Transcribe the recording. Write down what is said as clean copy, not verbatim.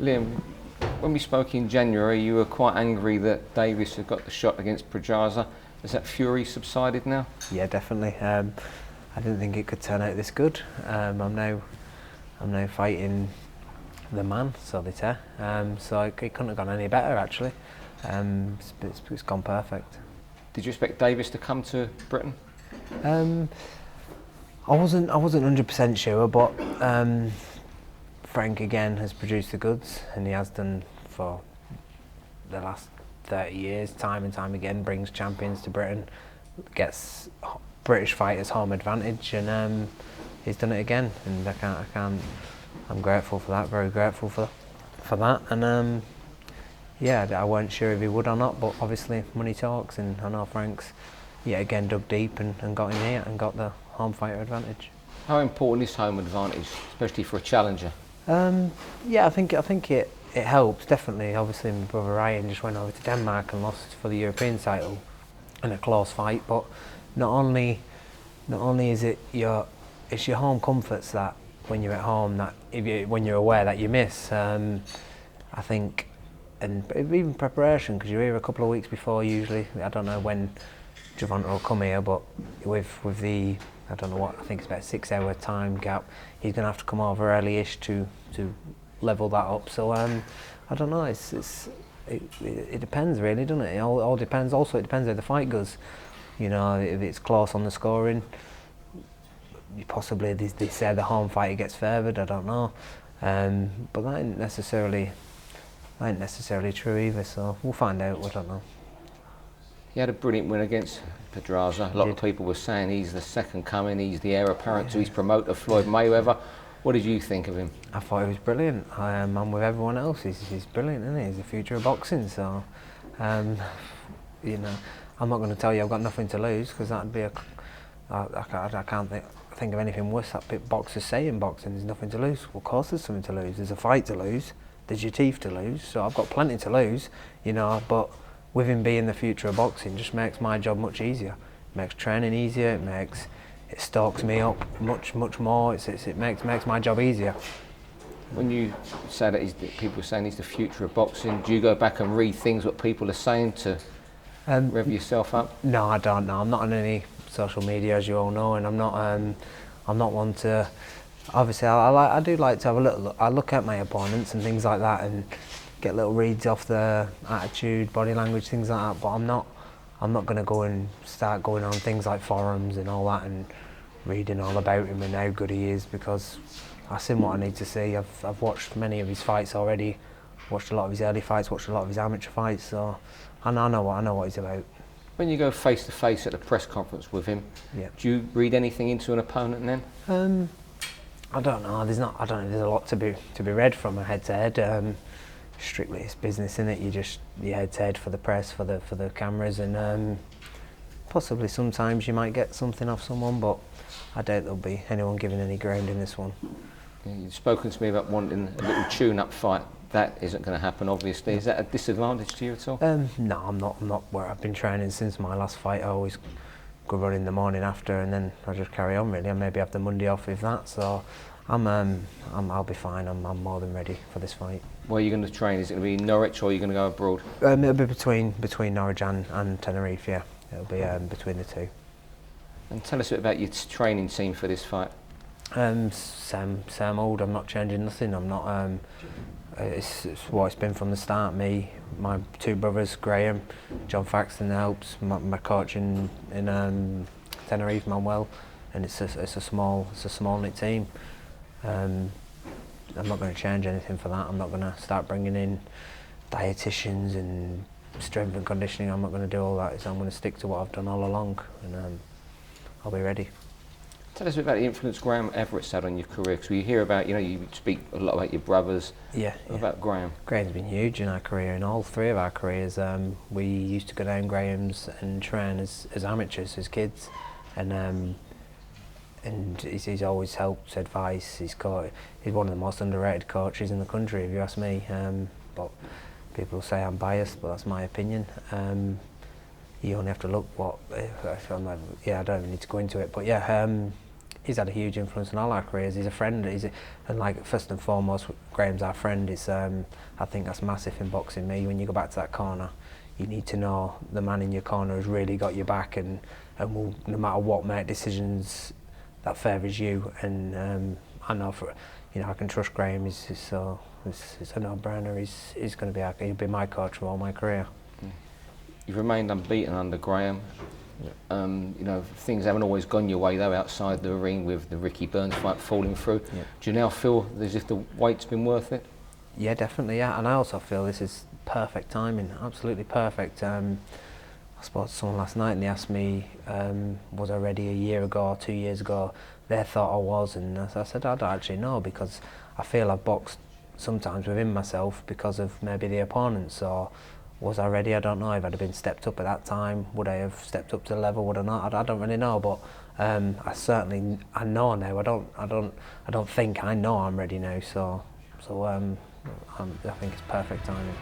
Liam, when we spoke in January, you were quite angry that Davis had got the shot against Pedraza. Has that fury subsided now? Yeah, definitely. I didn't think it could turn out this good. I'm now fighting the man, so they say. So it couldn't have gone any better actually. It's gone perfect. Did you expect Davis to come to Britain? I wasn't 100% sure, but Frank again has produced the goods, and he has done for the last 30 years, time and time again. Brings champions to Britain, gets British fighters home advantage, and he's done it again. And I can't. I'm grateful for that. Very grateful for that. And yeah, I weren't sure if he would or not, but obviously money talks, and I know Frank's yet again dug deep and got in here and got the home fighter advantage. How important is home advantage, especially for a challenger? Yeah, I think it helps definitely. Obviously, my brother Ryan just went over to Denmark and lost for the European title in a close fight. But not only is it your home comforts that when you're at home that when you're aware that you miss. I think, and even preparation, because you're here a couple of weeks before usually. I don't know when Gervonta will come here, but with the, I don't know what, I think it's about a 6 hour time gap, he's going to have to come over early-ish to level that up. So I don't know, it depends really, doesn't it? It all depends. Also, it depends how the fight goes. You know, if it's close on the scoring, possibly they say the home fighter gets favoured, I don't know. But that ain't necessarily true either, so we'll find out, I don't know. He had a brilliant win against Pedraza. A lot of people were saying he's the second coming, he's the heir apparent to his promoter Floyd Mayweather. What did you think of him? I thought he was brilliant. I'm with everyone else. He's brilliant, isn't he? He's the future of boxing. So, you know, I'm not going to tell you I've got nothing to lose, because that'd be I can't think of anything worse that boxers say in boxing. There's nothing to lose. Well, of course there's something to lose. There's a fight to lose. There's your teeth to lose. So I've got plenty to lose, you know. But with him being the future of boxing, just makes my job much easier. It makes training easier. It stokes me up much more. It makes my job easier. When you say that people are saying he's the future of boxing, do you go back and read things what people are saying to rev yourself up? No, I don't know. I'm not on any social media, as you all know, and I'm not one to. Obviously, I do like to have a little look. I look at my opponents and things like that, and get little reads off their attitude, body language, things like that. But I'm not going to go and start going on things like forums and all that and reading all about him and how good he is, because I've seen what I need to see. I've watched many of his fights already, watched a lot of his early fights, watched a lot of his amateur fights, so I know what he's about. When you go face to face at a press conference with him, do you read anything into an opponent then? I don't know. There's a lot to be read from a head to head. Strictly it's business, innit? You head to head for the press, for the cameras, and possibly sometimes you might get something off someone, but I doubt there'll be anyone giving any ground in this one. You've spoken to me about wanting a little tune-up fight. That isn't going to happen, obviously. Is that a disadvantage to you at all? No, I'm not where I've been training since my last fight. I always go run in the morning after, and then I just carry on really. I maybe have the Monday off with that, so I'll be fine. I'm more than ready for this fight. Where are you going to train? Is it going to be Norwich, or are you going to go abroad? It'll be between Norwich and Tenerife. Yeah, it'll be between the two. And tell us a bit about your training team for this fight. Same old. I'm not changing nothing. I'm not. It's what it's been from the start. Me, my two brothers, Graham, John Faxton helps. My coach in Tenerife, Manuel, and it's a small knit team. I'm not going to change anything for that. I'm not going to start bringing in dietitians and strength and conditioning. I'm not going to do all that. So I'm going to stick to what I've done all along, and I'll be ready. Tell us a bit about the influence Graham Everett's had on your career, because we hear about, you speak a lot about your brothers. What about Graham? Graham's been huge in our career, in all three of our careers. We used to go down Graham's and train as amateurs, as kids, and he's always helped, advice. He's one of the most underrated coaches in the country, if you ask me. But people say I'm biased, but that's my opinion. You only have to look I don't even need to go into it, but yeah, he's had a huge influence on all our careers. He's a friend, and like first and foremost, Graham's our friend is, I think that's massive in boxing. Me, when you go back to that corner, you need to know the man in your corner has really got your back and will, no matter what, make decisions that favours you. And I know for, you know, I can trust Graham. It's a no-brainer. He's going to be, he'll be my coach for all my career. You've remained unbeaten under Graham. You know, things haven't always gone your way though outside the ring, with the Ricky Burns fight falling through. Yeah. Do you now feel as if the weight's been worth it? Yeah, definitely, yeah. And I also feel this is perfect timing, absolutely perfect. I spoke to someone last night and they asked me, was I ready a year ago, 2 years ago? They thought I was, and I said, I don't actually know, because I feel I've boxed sometimes within myself because of maybe the opponent. So was I ready? I don't know. If I'd have been stepped up at that time, would I have stepped up to the level? Would I not? I don't really know, but I know now. I don't think I know I'm ready now. So I think it's perfect timing.